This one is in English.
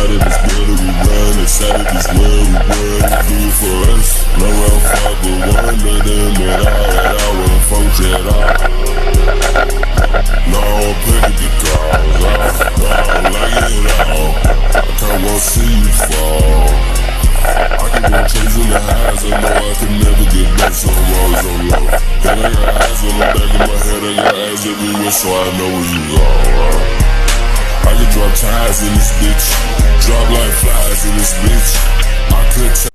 Excited is good, we run. Excited is well, we run. We do it for us. No round five, but one of them at all. When folks at all. No, I'm putting the calls off. No, I like it all. I can't want to see you fall. I can go chasing the highs. I know I can never get back, so I'm always on low. And I got eyes on the back of my head. I got eyes everywhere, so I know where you are. I can drop ties in this bitch, drop like flies in this bitch. I could